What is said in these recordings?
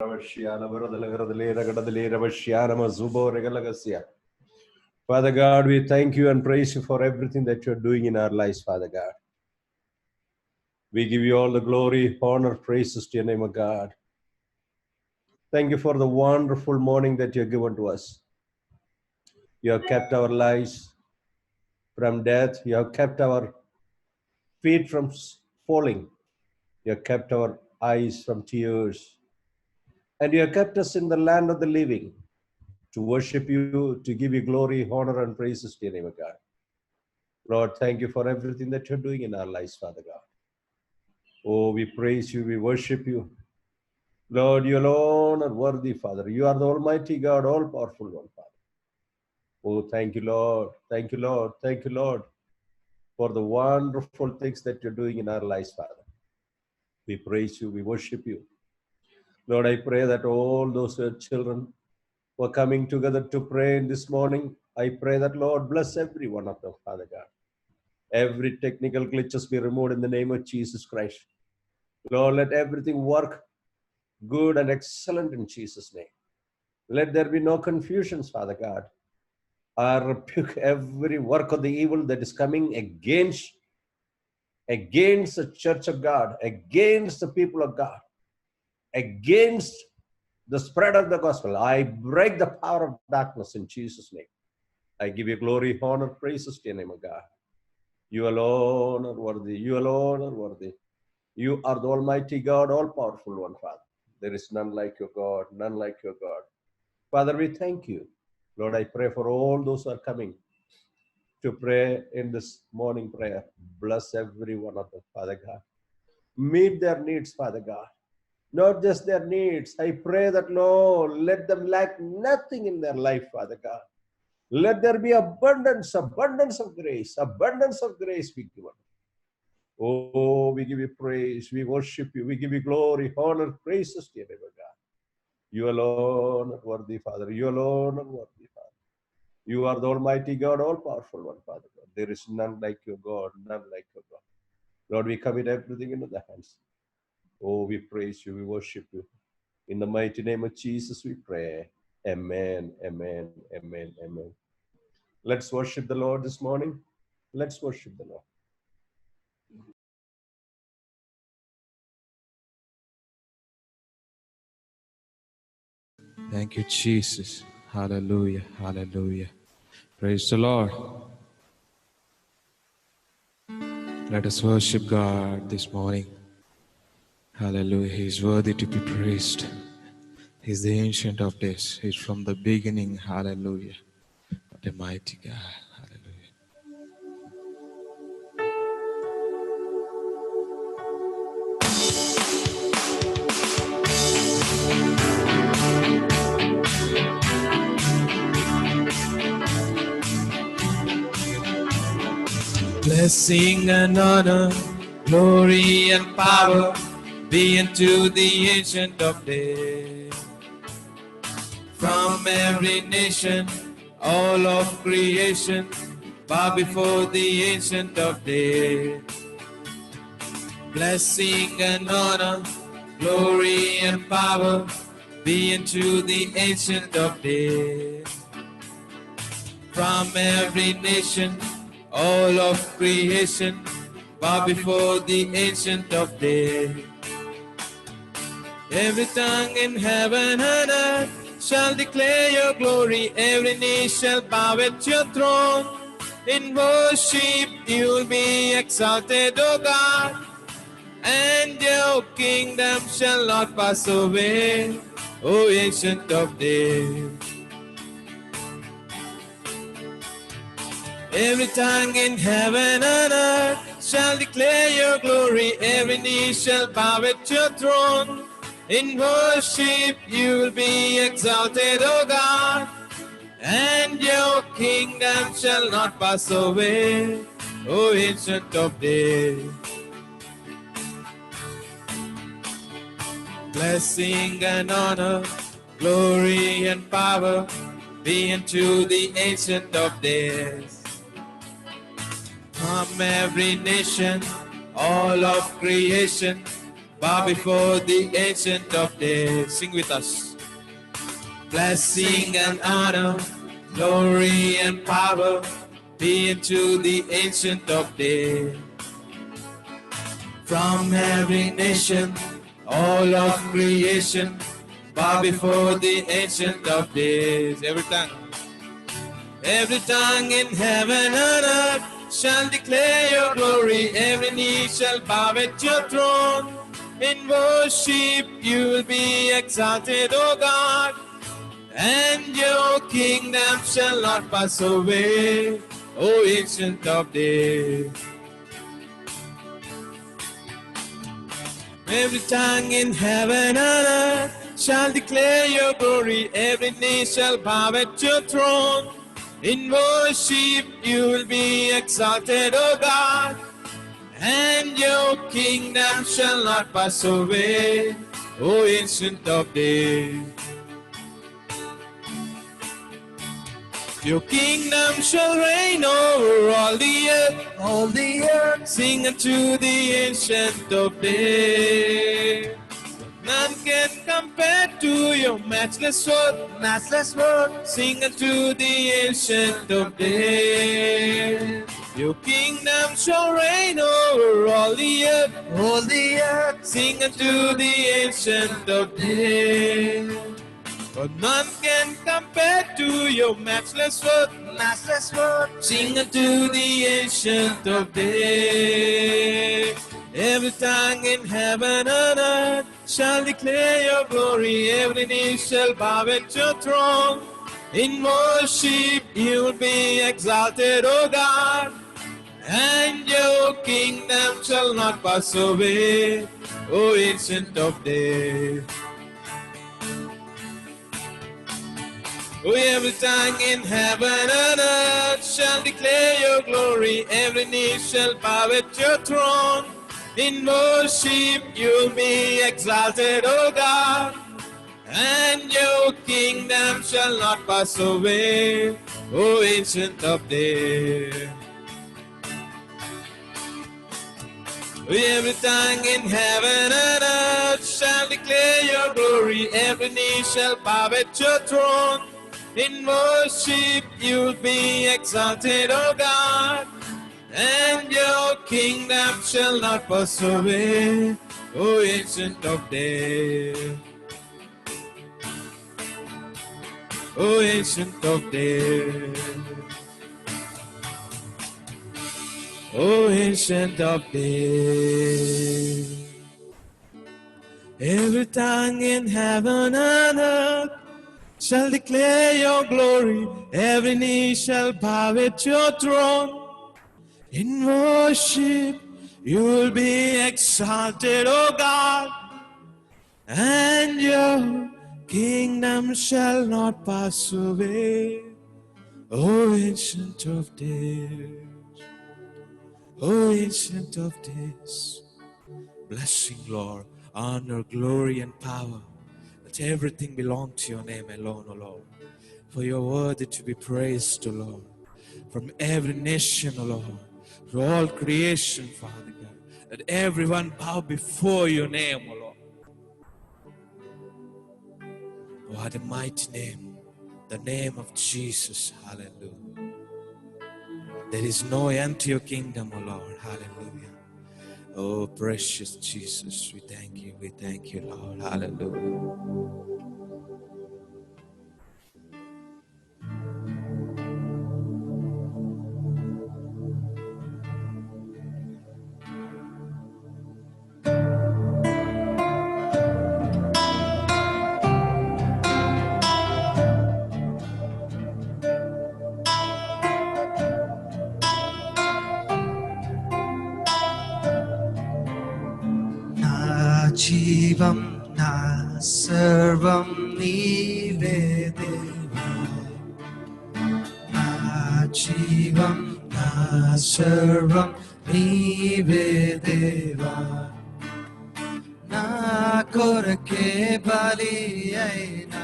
Father God, we thank you and praise you for everything that you're doing in our lives, Father God. We give you all the glory, honor, praises to your name, O God. Thank you for the wonderful morning that you have given to us. You have kept our lives from death. You have kept our feet from falling. You have kept our eyes from tears. And you have kept us in the land of the living to worship you, to give you glory, honor, and praises to your name, O God. Lord, thank you for everything that you're doing in our lives, Father God. Oh, we praise you, we worship you. Lord, you alone are worthy, Father. You are the Almighty God, all-powerful one, Father. Oh, thank you, Lord. Thank you, Lord. Thank you, Lord, for the wonderful things that you're doing in our lives, Father. We praise you, we worship you. Lord, I pray that all those children who are coming together to pray this morning, I pray that, Lord, bless every one of them, Father God. Every technical glitches be removed in the name of Jesus Christ. Lord, let everything work good and excellent in Jesus' name. Let there be no confusions, Father God. I rebuke every work of the evil that is coming against the church of God, against the people of God, against the spread of the gospel. I break the power of darkness in Jesus' name. I give you glory, honor, praises to your name, O God. You alone are worthy. You alone are worthy. You are the Almighty God, all-powerful one, Father. There is none like your God, none like your God. Father, we thank you. Lord, I pray for all those who are coming to pray in this morning prayer. Bless every one of them, Father God. Meet their needs, Father God. Not just their needs. I pray that, Lord, let them lack nothing in their life, Father God. Let there be abundance of grace be given. Oh, we give you praise, we worship you, we give you glory, honor, praises to you, God. You alone are worthy, Father. You alone are worthy, Father. You are the Almighty God, all-powerful one, Father God. There is none like your God, none like your God. Lord, we commit everything into the hands. Oh, we praise you, we worship you. In the mighty name of Jesus, we pray. Amen, amen, amen, amen. Let's worship the Lord this morning. Let's worship the Lord. Thank you, Jesus. Hallelujah. Hallelujah. Praise the Lord. Let us worship God this morning. Hallelujah. He is worthy to be praised. He is the Ancient of Days. He is from the beginning. Hallelujah. What a mighty God. Hallelujah. Blessing and honor, glory and power be unto the Ancient of Days. From every nation, all of creation, bow before the Ancient of Days. Blessing and honor, glory and power be unto the Ancient of Days. From every nation, all of creation, bow before the Ancient of Days. Every tongue in heaven and earth shall declare your glory. Every knee shall bow at your throne. In worship you will be exalted, O God, and your kingdom shall not pass away, O Ancient of Days. Every tongue in heaven and earth shall declare your glory. Every knee shall bow at your throne. In worship you will be exalted, O God, and your kingdom shall not pass away, O Ancient of Days. Blessing and honor, glory and power be unto the Ancient of Days. From every nation, all of creation, bow before the Ancient of Days. Sing with us. Blessing and honor, glory and power be unto the Ancient of Days. From every nation, all of creation, bow before the Ancient of Days. Every tongue in heaven and earth shall declare your glory. Every knee shall bow at your throne. In worship you will be exalted, O God, and your kingdom shall not pass away, O Ancient of Days. Every tongue in heaven and earth shall declare your glory. Every knee shall bow at your throne. In worship you will be exalted, O God, and your kingdom shall not pass away, O Ancient of Days. Your kingdom shall reign over all the earth, Sing unto the Ancient of Days. None can compare to your matchless word, Sing unto the Ancient of Days. Your kingdom shall reign over all the earth, Sing unto the Ancient of Days. For none can compare to your matchless word, Sing unto the Ancient of Days. Every tongue in heaven and earth shall declare your glory. Every knee shall bow at your throne. In worship you will be exalted, O God, and your kingdom shall not pass away, O Ancient of Days. Oh, every tongue in heaven and earth shall declare your glory. Every knee shall bow at your throne. In worship you'll be exalted, O God, and your kingdom shall not pass away, O Ancient of Days. Oh, every tongue in heaven and earth shall declare your glory. Every knee shall bow at your throne. In worship you'll be exalted, O God, and your kingdom shall not pass away, O Ancient of Days. O Ancient of Days. O Ancient of Days. Every tongue in heaven and earth shall declare your glory. Every knee shall bow at your throne. In worship you will be exalted, O God, and your kingdom shall not pass away, O Ancient of Days. O Ancient of Days. Blessing, Lord, honor, glory, and power. Let everything belong to your name alone, O Lord. For you are worthy to be praised, O Lord. From every nation, O Lord, to all creation, Father God. Let everyone bow before your name, O Lord. What a mighty name, the name of Jesus. Hallelujah. There is no end to your kingdom, O Lord. Hallelujah. Oh, precious Jesus, we thank you, Lord. Hallelujah. జీవం నా సర్వం నీవే దేవా, నా జీవం నా సర్వం నీవే దేవా, నా కొరకే బలి అయిన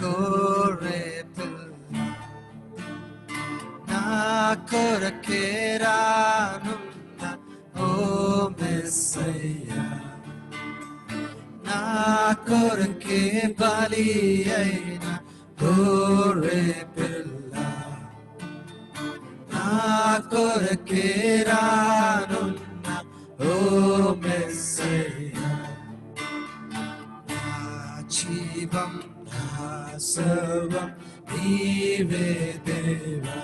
గొర్రె పిల్ల, నా కొరకే రానున్న ఓ మెస్సయ్యా, నా కొరకే బలి అయిన గొర్రె పిల్ల, నా కొరకే రానున్న ఓ మెస్సయ్యా. నా జీవం నా సర్వం నీవే దేవా,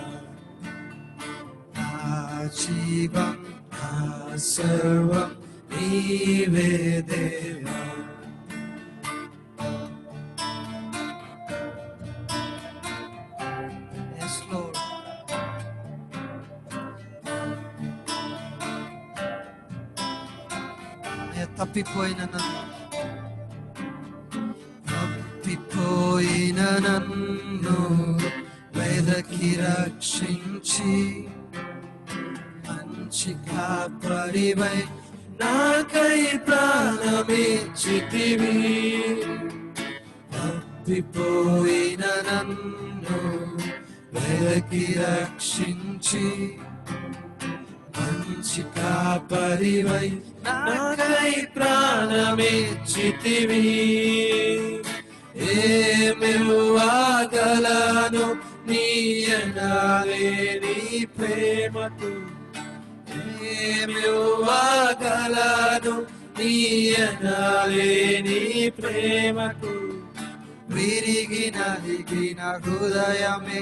నా జీవం నా సర్వం నీవే దేవా. Yes, Lord. తప్పిపోయిన నన్ను వెదకి రక్షించి మంచి కాపరివై నాకై ప్రాణమిచ్చితివి. తప్పిపోయిన నన్ను వెదకి రక్షించి మంచి కాపరివై నాకై ప్రాణమిచ్చితివి. ఏమివ్వగలను నీ ఎనలేని ప్రేమకు, ఏమివ్వగలను నీ ఎనలేని ప్రేమకు. విరిగి నలిగిన హృదయమే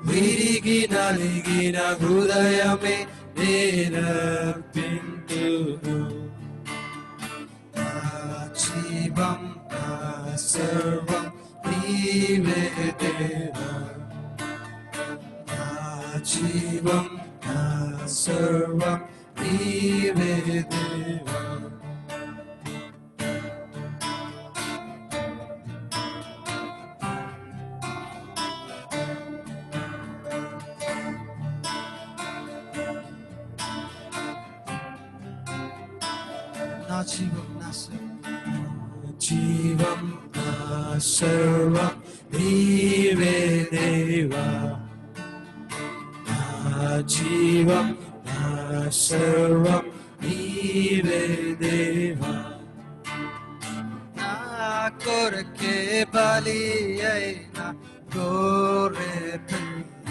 విరిగి నలిగిన హృదయమే నేనర్పింతును. నా జీవం నా సర్వం నీవే దేవా, నా జీవం నా సర్వం నీవే దేవా. నా జీవం నా జీవం నా సర్వం నీవే దేవా, నా జీవం నా సర్వం నీవే దేవా. నా కొరకే బలి అయిన గొర్రె పిల్ల,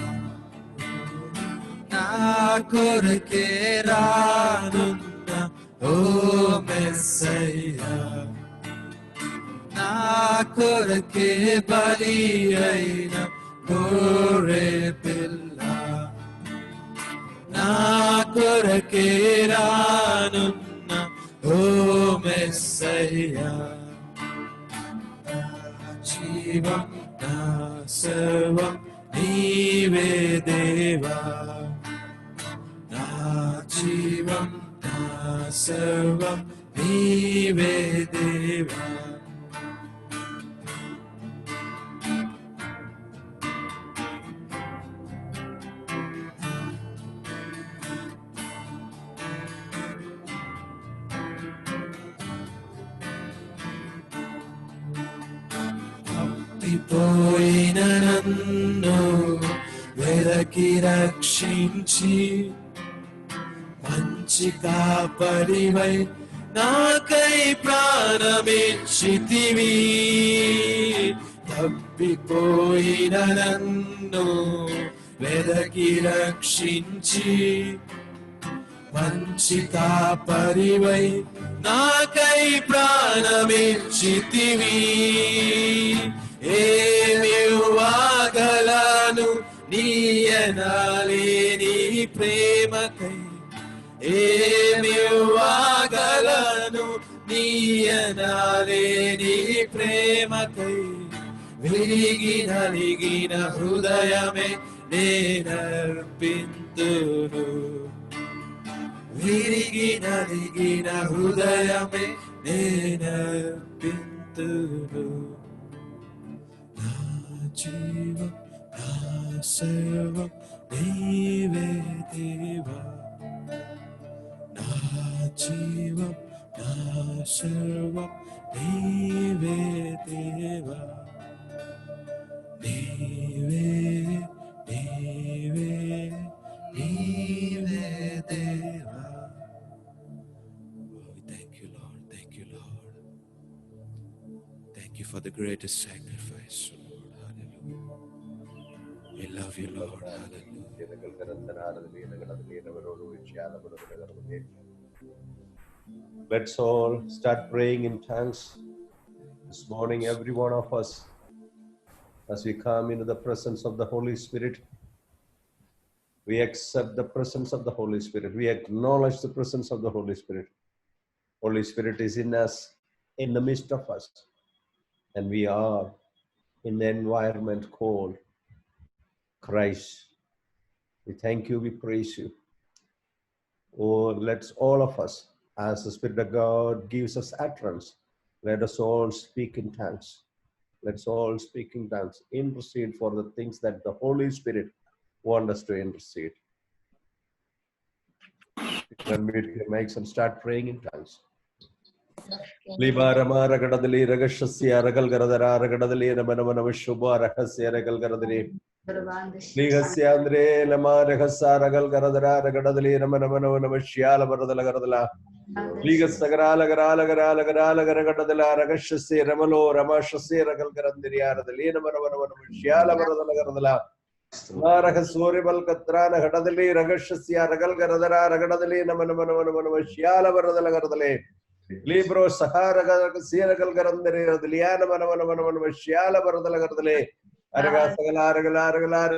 నా కొరకే రానున్న ఓ మెస్సయ్యా. నా కొరకే బలి అయిన గొర్రె పిల్ల, నా కొరకే రానున్న ఓ మెస్సయ్యా. నా జీవం నా సర్వం నీవే దేవా, నా జీవం నా సర్వం నీవే దేవా. తప్పిపోయిన నన్ను వెదకి రక్షించి మంచి కాపరివై నాకై ప్రాణమిచ్చితివి. తప్పిపోయిన నన్ను వెదకి రక్షించి మంచి కాపరివై నాకై ప్రాణమిచ్చితివి. ఏమివ్వగలను నీ ఎనలేని ప్రేమకై, ఏమివ్వగలను నీ ఎనలేని ప్రేమకై. విరిగి నలిగిన హృదయమే నేనర్పింతును, విరిగి నలిగిన హృదయమే నేనర్పింతును. నా జీవం నా సర్వం నీవే దేవా, నా జీవం నా సర్వం నీవే దేవా. నీవే నీవే నీవే దేవా, you for the greatest sacrifice, Lord. Hallelujah. We love you, Lord. Hallelujah. Let's all start praying in tongues this morning, every one of us, as we come into the presence of the Holy Spirit. We accept the presence of the Holy Spirit. We acknowledge the presence of the Holy Spirit. Holy Spirit is in us, in the midst of us, and we are in the environment called Christ. We thank you, we praise you. Oh, let's all of us, as the Spirit of God gives us utterance, let us all speak in tongues. Let's all speak in tongues. Intercede for the things that the Holy Spirit wants us to intercede. You can unmute your mics and start praying in tongues. Libaramara Gadadali Ragashasya Ragal Garadara Ragadali Namanamana Shubha Rahasya Ragal Garadari Ligasya Andre Lama Rahasa Ragal Garadara Ragadali Namanamana Shyala Baradala Garadala Ligas Sagrala Garala Garala Garala Garagadala Ragashasya Ramalo Ramashasya Ragal Garandiria Radali Namanamana Shyala Baradala Garadala Marahasuri Balkatrana Hadadali Ragashasya Ragal Garadara Ragadali Namanamana Shyala Baradala Garadale Libro Sahara Siragal Garandere, the Liana Manamana Shyala Baradala Gardale, Araga Sagala Regala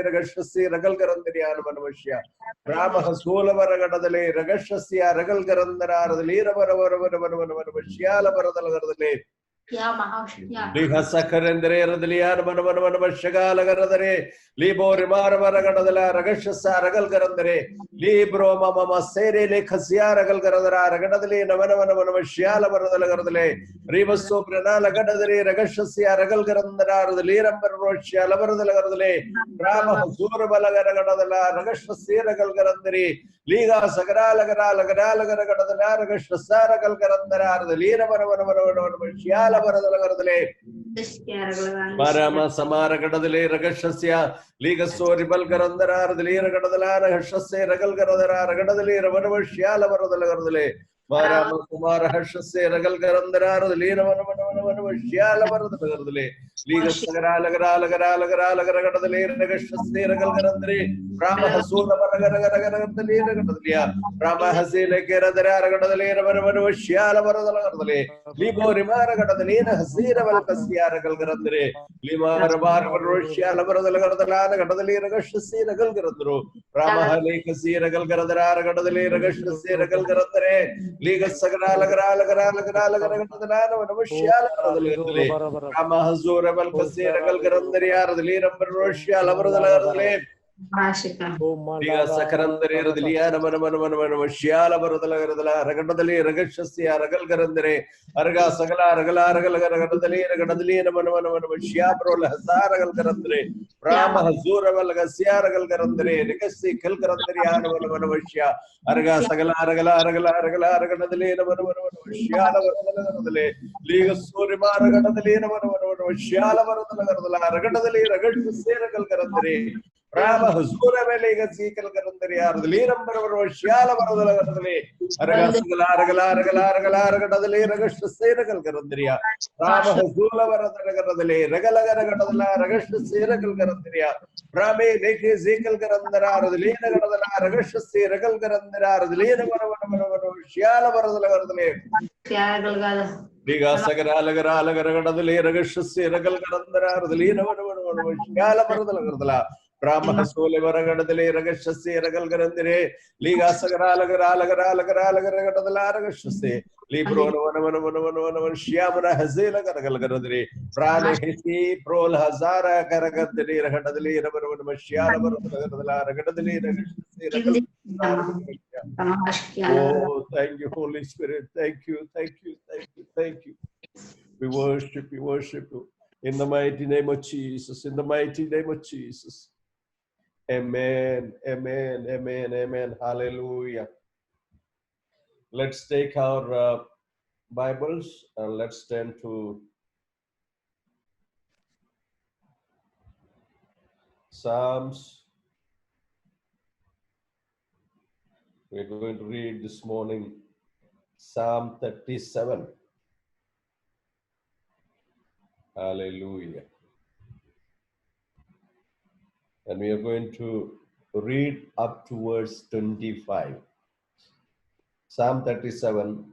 Ragashasi, Ragal Garandariana Manamashia, Rama Hasula Varagadale, Ragashasi, Ragal Garandara, the Lira Shyala Baradala Gardale. Liha Sakarandere, the Liana Manamana Shagala Garadare, Libo Rimara Varagadala, Ragashasa, Ragal Garandere. Libro Mama Sere Le Casia Ragal Garadara, Ragadale, Namana Shyala Baradala Gardale, Rivas Sopranala Gadadare, Ragashasia, Ragal Garandara, the Liram Shyala Baradala Gardale, Rama Hasura Balagaradala, Ragashasi Ragal Garandari, Liga Sagrala Garala Garala Garagadala, Ragashasa Ragal Garandara, the Lira Shyala Baradala Gardale. Marama Samara Gadadale, Ragashasya, Liga Soribal Garandara, the Lira Gadadala, Hashase, Ragal Garadara, Ragadale, Ravanava Shyala Baradala Gardale, Marama Kumara Hashase, Ragal Garandara, the Lira Shyala Baradala Gardale, Liga Sagrala Garala Garala Garala Garagadale, Ragashase, Ragal Garandare, Rama Hasura Baragaragadale, Rama Hasile Garadara, Ragadale, Ravanava Shyala Baradala Gardale, Libo Rimara Gadalina, Hasira Valkasia, Ragal Garandare, Limara Barbar Shyala Baradala Gardalana, Gadale, Ragashasi, Ragal Garandro, Rama Hale Kasi, Ragal Garadara, Gadale, Ragashasi, Ragal Garandare, Liga Sagrala Garala Garala Garala Garadalana, Shyala Baradale, Rama Hazura Valkasi, Ragal Garandariar, the Liram Shyala Baradala. Liga Sakarandare, the Liana Manamana, Shyala Baradala Gardala, Ragadale, Ragashasya, Ragal Garandare, Arga Sagala, Ragala, Ragadale, Ragadalina Manamana, Shyabro, Hazara Garandre, Rama Hazura Valgasia, Ragal Garandre, Ricasi, Kilgarandriana Manamashia, Arga Sagala, Ragadale, Shyala Baradala, Liga Surima, Ragadalina Manamana, Shyala Baradala, Ragadale, Ragadasya, Ragal Garandre. Rama Hasura Velega Sikal Garandariar, the Liram Barber, Shyala Baradala Gardale, Aragalar, Ragashasera Garandaria, Rama Hasula Baradala, Regala Ragashasera Garandaria, Rame Lake Zikal Garandara, the Lena Gardala, Ragashasera Garandara, the Lena Shyala Baradala Gardale. Liga Sagara Lagadale, Ragashasera Garandara, the Lena Shyala Baradala Gardala. Rama Hasole Varagadale, Ragashase, Ragal Garandere, Liga Sagara, Lagadala, Ragashase, Libro, Shiamana Hazela Garagal Garadre, Prane Hesi, Prol Hazara, Garagadale, Ragadale, Ramadala, Ragadale, Oh, thank you, Holy Spirit. Thank you. We worship you. In the mighty name of Jesus, Amen. Hallelujah. Let's take our Bibles and let's turn to Psalms. We're going to read this morning Psalm 37. Hallelujah. And we are going to read up to verse 25. Psalm 37,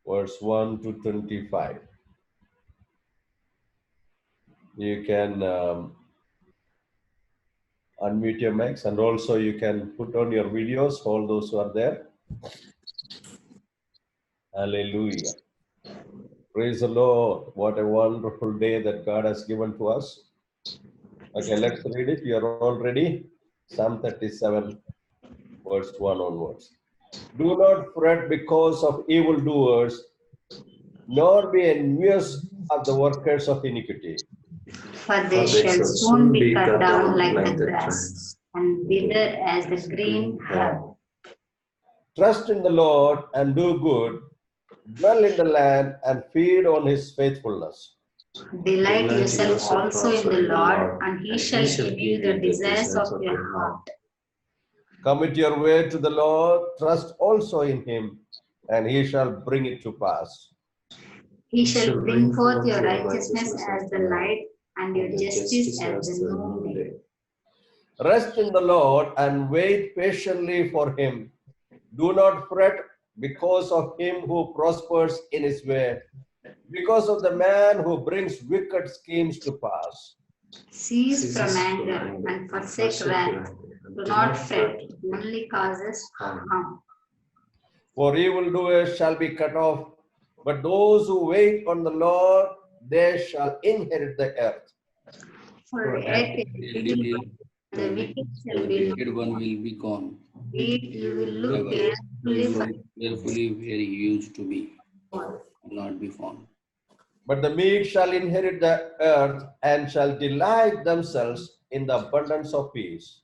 verse 1 to 25. You can unmute your mics, and also you can put on your videos, all those who are there. Hallelujah. Praise the Lord. What a wonderful day that God has given to us. Okay, let's read it. You are all ready? Psalm 37, verse 1 onwards. Do not fret because of evildoers, nor be envious of the workers of iniquity. For they shall soon be cut down like the grass, and wither as the green herb. Trust in the Lord and do good. Dwell in the land and feed on his faithfulness. Delight yourself also in the Lord, and he shall give you the desires of your heart. Commit your way to the Lord, trust also in him, and he shall bring it to pass. He shall bring forth your righteousness as the light, and your justice as the noonday. Rest in the Lord and wait patiently for him. Do not fret because of him who prospers in his way, because of the man who brings wicked schemes to pass. Cease from anger and forsake wrath. Do not fret, it only causes harm. For evildoers shall be cut off, but those who wait on the Lord, they shall inherit the earth. For yet the wicked shall be wicked one will be gone. indeed, you will look carefully for Carefully where he used to be, all. will not be found. But the meek shall inherit the earth and shall delight themselves in the abundance of peace.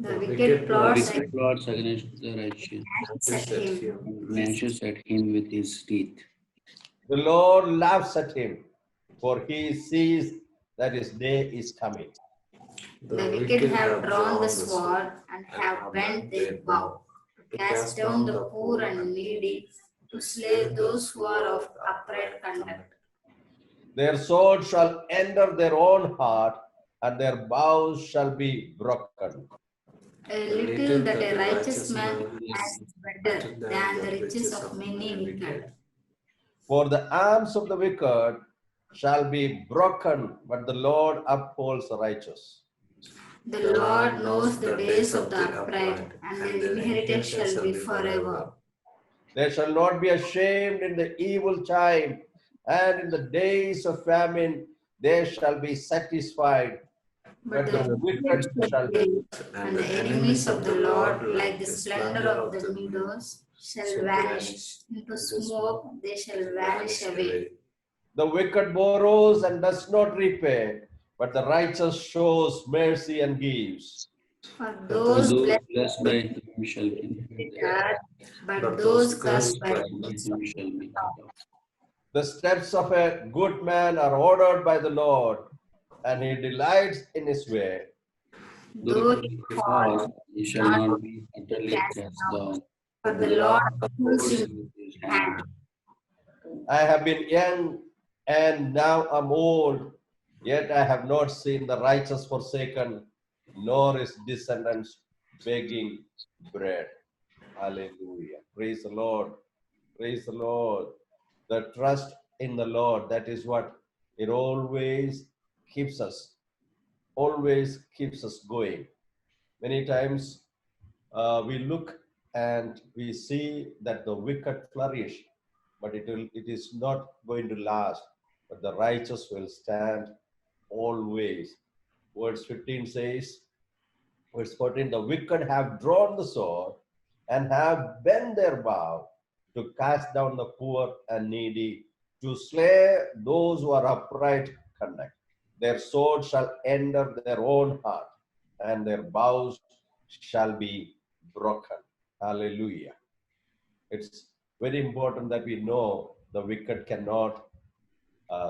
The wicked plots Wicked plots against the righteous, at him. gnashes at him with his teeth. The Lord laughs at him, for he sees that his day is coming. The wicked have drawn the sword and have bent their bow to cast down the poor and needy, to slay those who are of upright conduct. Their sword shall enter their own heart, and their bows shall be broken. A little that a righteous man has is better than the riches of many wicked. For the arms of the wicked shall be broken, but the Lord upholds the righteous. The Lord knows the days of the upright, and their inheritance shall be forever. They shall not be ashamed in the evil time, and in the days of famine they shall be satisfied. But the wicked shall be, and the enemies of the Lord, like the splendor of the meadows, shall vanish. Into smoke they shall vanish away. The wicked borrows and does not repay, but the righteous shows mercy and gives. For Those those blessed by him shall inherit the earth, but those cursed by by him shall be cut off. The steps of a good man are ordered by the Lord, and he delights in his way. though he falls, He shall not be utterly cast down. for the Lord holds him With his in hand. hand. I have been young and now am old, yet I have not seen the righteous forsaken, nor his descendants begging bread. Hallelujah. Praise the Lord. Praise the Lord. The trust in the Lord, that is what it always keeps us going. Many times we look and we see that the wicked flourish, but it is not going to last, but the righteous will stand always. Verse 15 says, verse 14, the wicked have drawn the sword and have bent their bow to cast down the poor and needy, to slay those who are upright conduct. Their sword shall enter their own heart, and their bows shall be broken. Hallelujah. It's very important that we know the wicked cannot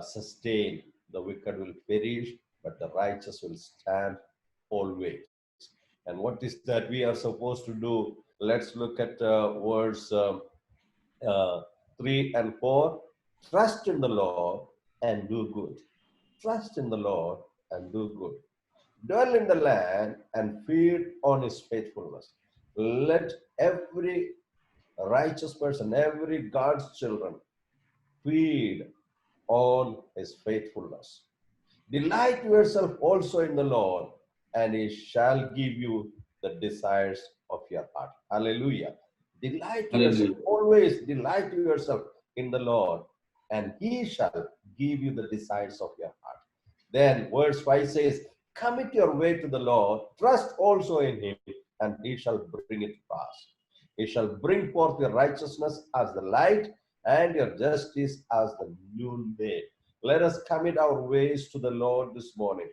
sustain. The wicked will perish, but the righteous will stand always. And what is that we are supposed to do? Let's look at verse 3 and 4. Trust in the Lord and do good. Trust in the Lord and do good. Dwell in the land and feed on his faithfulness. Let every righteous person, every God's children, feed on his faithfulness. Delight yourself also in the Lord, and he shall give you the desires of your heart. Hallelujah. Delight yourself, Hallelujah. always delight yourself in the Lord, and he shall give you the desires of your heart. Then verse 5 says, commit your way to the Lord, trust also in him, and he shall bring it to pass. He shall bring forth your righteousness as the light and your justice as the noonday. Let us commit our ways to the Lord this morning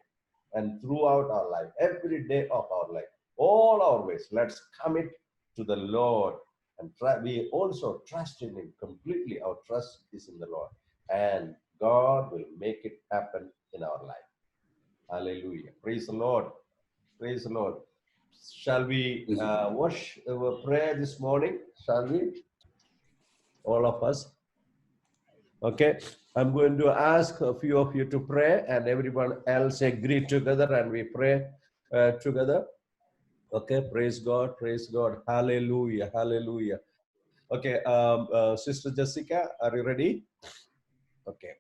and throughout our life, every day of our life, all our ways. Let's commit to the Lord and we also trust in him completely. Our trust is in the Lord, and God will make it happen in our life. Hallelujah. Praise the Lord. Praise the Lord. Shall we wash our prayer this morning? Shall we? All of us. Okay. I'm going to ask a few of you to pray, and everyone else agree together, and we pray together. Okay. Praise God. Praise God. Hallelujah. Hallelujah. Okay. Sister Jessica, are you ready? Okay.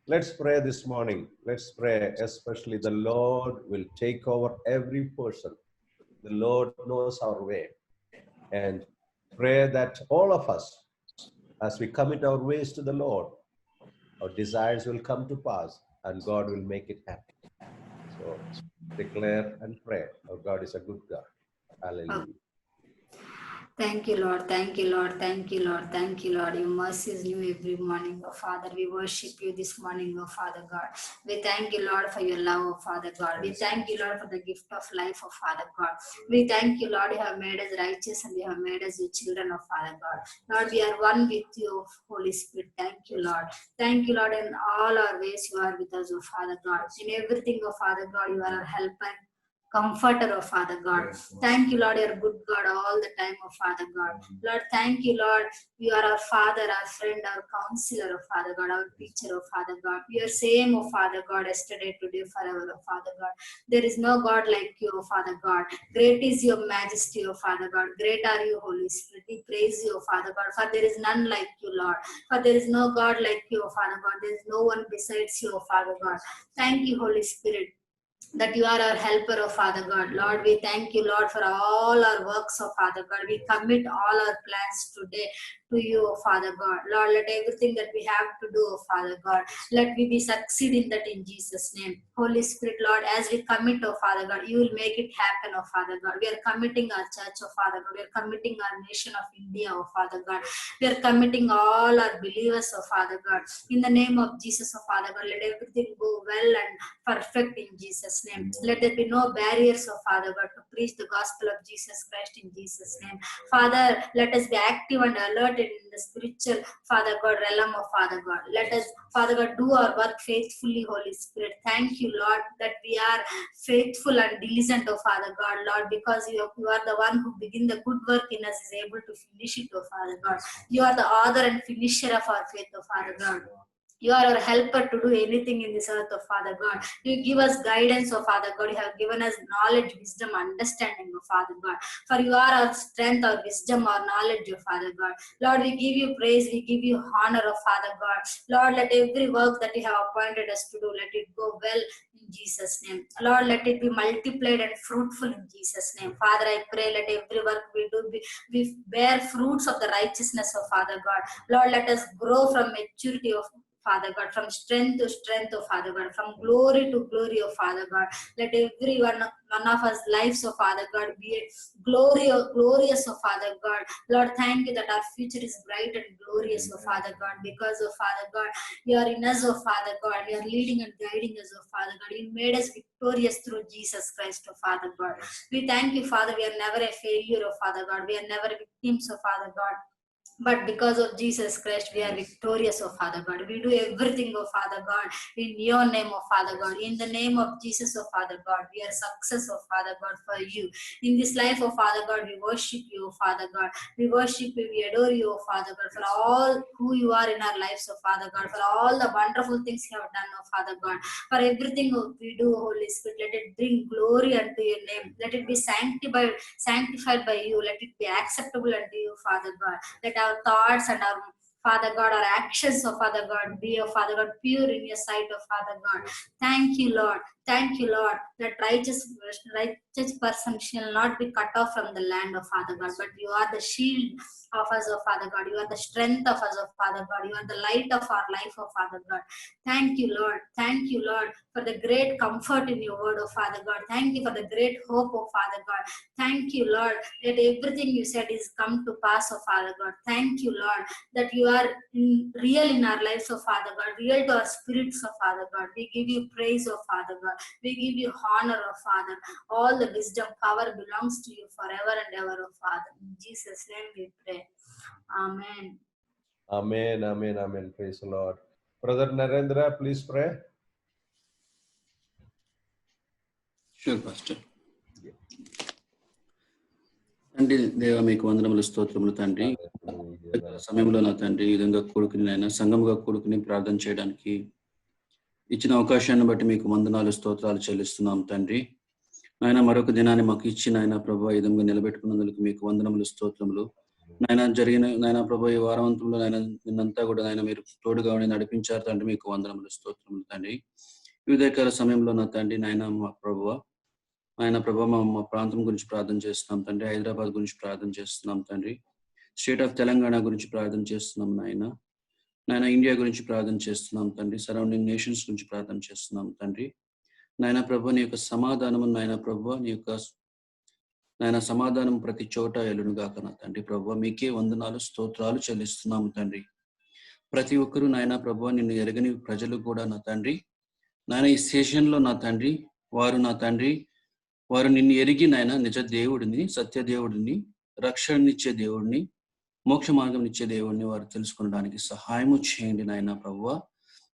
Let's pray this morning. Let's pray, especially the Lord will take over every person. The Lord knows our way. And pray that all of us, as we commit our ways to the Lord, our desires will come to pass and God will make it happen. So declare and pray. Our God is a good God. Hallelujah. Thank you, Lord. Thank you, Lord. Thank you, Lord. Thank you, Lord. Your mercy is new every morning, oh Father. We worship you this morning, oh Father God. We thank you, Lord, for your love, oh Father God. We thank you, Lord, for the gift of life, oh Father God. We thank you, Lord, you have made us righteous and you have made us your children, oh Father God. Lord, we are one with you, Holy Spirit. Thank you, Lord. Thank you, Lord. In all our ways, you are with us, oh Father God. In everything, oh Father God, you are our helper, comforter, oh Father God. Thank you, Lord, you're a good God all the time, oh Father God. Lord, thank you, Lord. You are our Father, our friend, our counselor, oh Father God, our teacher, oh Father God. You are same, oh Father God, yesterday, today, forever, oh Father God. There is no God like you, oh Father God. Great is your majesty, oh Father God. Great are you, Holy Spirit. We praise you, oh Father God, for there is none like you, Lord. For there is no God like you, oh Father God. There is no one besides you, oh Father God. Thank you, Holy Spirit, that you are our helper, oh Father God. Lord, we thank you, Lord, for all our works, oh Father God. We commit all our plans today to you, oh Father God. Lord, let everything that we have to do, oh Father God, let we be succeed in that in Jesus' name. Holy Spirit, Lord, as we commit, oh Father God, you will make it happen, oh Father God. We are committing our church, oh Father God. We are committing our nation of India, oh Father God. We are committing all our believers, oh Father God. In the name of Jesus, oh Father God, let everything go well and perfect in Jesus' name. Let there be no barriers, oh Father God, to preach the gospel of Jesus Christ in Jesus' name. Father, let us be active and alert in the spiritual, Father God, realm of Father God. Let us, Father God, do our work faithfully, Holy Spirit. Thank you, Lord, that we are faithful and diligent, oh Father God, Lord, because you are the one who begin the good work in us is able to finish it, oh Father God. You are the author and finisher of our faith, oh Father God. You are our helper to do anything in this earth, oh Father God. You give us guidance, oh Father God. You have given us knowledge, wisdom, understanding, oh Father God. For you are our strength, our wisdom, our knowledge, oh Father God. Lord, we give you praise, we give you honor, oh Father God. Lord, let every work that you have appointed us to do, let it go well in Jesus' name. Lord, let it be multiplied and fruitful in Jesus' name. Father, I pray, let every work we do we bear fruits of the righteousness of Father God. Lord, let us grow from maturity of Father God, from strength to strength, oh Father God, from glory to glory, oh Father God. Let every one of us lives, oh Father God, be glorious, oh Father God. Lord, thank you that our future is bright and glorious, oh Father God, because, oh Father God, you are in us, oh Father God. You are leading and guiding us, oh Father God. You made us victorious through Jesus Christ, oh Father God. We thank you, Father. We are never a failure, oh Father God. We are never victims, oh Father God. But because of Jesus Christ, we are victorious, oh Father God. We do everything, oh Father God, in your name, oh Father God. In the name of Jesus, oh Father God, we are success, oh Father God, for you. In this life, oh Father God, we worship you, oh Father God. We worship you, we adore you, oh Father God, for all who you are in our lives, oh Father God, for all the wonderful things you have done, oh Father God. For everything we do, Holy Spirit, let it bring glory unto your name. Let it be sanctified by you. Let it be acceptable unto you, Father God. Let our thoughts and our Father God, our actions, oh Father God, be, oh Father God, pure in your sight, oh Father God. Thank you, Lord. Thank you, Lord, that righteous person shall not be cut off from the land, of Father God, but you are the shield of us, oh Father God. You are the strength of us, oh Father God. You are the light of our life, oh Father God. Thank you, Lord. Thank you, Lord, for the great comfort in your word, oh Father God. Thank you for the great hope, oh Father God. Thank you, Lord, that everything you said is come to pass, oh Father God. Thank you, Lord, that you are real in our lives, oh Father God, real to our spirits, oh Father God. We give you praise, oh Father God. We give you honor, oh Father. All the wisdom, power belongs to you forever and ever, oh Father. In Jesus' name we pray. Amen. Amen, amen, amen. Praise the Lord. Brother Narendra, please pray. Sure, Pastor. తండ్రి దేవ మీకు వందనములు స్తోత్రములు తండ్రి. సమయంలో నా తండ్రి ఈ విధంగా కూడుకుని నాయన సంఘముగా కూడుకుని ప్రార్థన చేయడానికి ఇచ్చిన అవకాశాన్ని బట్టి మీకు వందనాలు స్తోత్రాలు చెల్లిస్తున్నాం తండ్రి. నాయన మరొక దినాన్ని మాకు ఇచ్చి నాయన ప్రభు ఈ విధంగా నిలబెట్టుకున్నందుకు మీకు వందనములు స్తోత్రములు. నాయన జరిగిన నాయన ప్రభు ఈ వారాంతంలో నాయన నిన్నంతా కూడా నాయన మీరు తోడుగా ఉండి నడిపించారు తండ్రి. మీకు వందనములు స్తోత్రములు తండ్రి. ఈ ఉదయకాల సమయంలో నా తండ్రి నాయన మా ప్రభువ ఆయన ప్రభా మా ప్రాంతం గురించి ప్రార్థన చేస్తున్నాం తండ్రి. హైదరాబాద్ గురించి ప్రార్థన చేస్తున్నాం తండ్రి. స్టేట్ ఆఫ్ తెలంగాణ గురించి ప్రార్థన చేస్తున్నాం నాయన ఇండియా గురించి ప్రార్థన చేస్తున్నాం తండ్రి. సరౌండింగ్ నేషన్స్ గురించి ప్రార్థన చేస్తున్నాం తండ్రి. నాయన ప్రభా నీ యొక్క సమాధానము నాయన ప్రభా నీ యొక్క నాయన సమాధానం ప్రతి చోట ఎల్లును గాక నా తండ్రి. ప్రభా మీకే వందనాలు స్తోత్రాలు చెల్లిస్తున్నాము తండ్రి. ప్రతి ఒక్కరూ నాయన ప్రభా నిన్ను ఎరగని ప్రజలు కూడా నా తండ్రి నాయన ఈ స్టేషన్లో నా తండ్రి వారు నిన్ను ఎరిగి నాయన నిజ దేవుడిని, సత్య దేవుడిని, రక్షణనిచ్చే దేవుడిని, మోక్ష మార్గం ఇచ్చే దేవుడిని వారు తెలుసుకోవడానికి సహాయము చేయండి నాయన ప్రభువా.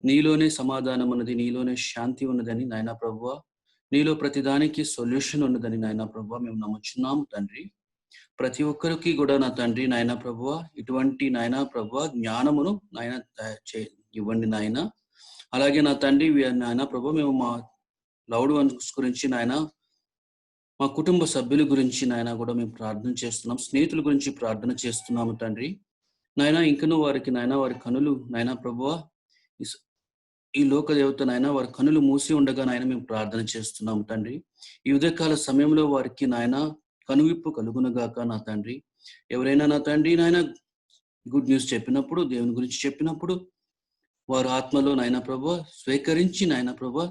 నీలోనే సమాధానం ఉన్నది, నీలోనే శాంతి ఉన్నదని నాయన ప్రభువా, నీలో ప్రతిదానికి సొల్యూషన్ ఉన్నదని నాయన ప్రభువా మేము నమ్ముచున్నాము తండ్రి. ప్రతి ఒక్కరికి కూడా నా తండ్రి నాయన ప్రభువా ఇటువంటి నాయన ప్రభువా జ్ఞానమును నాయన ఇవ్వండి నాయన. అలాగే నా తండ్రి నాయన ప్రభు మేము మా లవ్డ్ వన్స్ గురించి నాయన, మా కుటుంబ సభ్యుల గురించి నాయన కూడా మేము ప్రార్థన చేస్తున్నాం, స్నేహితుల గురించి ప్రార్థన చేస్తున్నాము తండ్రి. నాయన ఇంకనూ వారికి నాయన వారి కనులు నాయన ప్రభువా ఈ లోక దేవత నాయన వారి కనులు మూసి ఉండగా నాయన మేము ప్రార్థన చేస్తున్నాము తండ్రి. ఈ ఉదయకాల సమయంలో వారికి నాయన కనువిప్పు కలుగునగాక నా తండ్రి. ఎవరైనా నా తండ్రి నాయన గుడ్ న్యూస్ చెప్పినప్పుడు, దేవుని గురించి చెప్పినప్పుడు వారు ఆత్మలో నాయన ప్రభువా స్వీకరించి నాయన ప్రభువా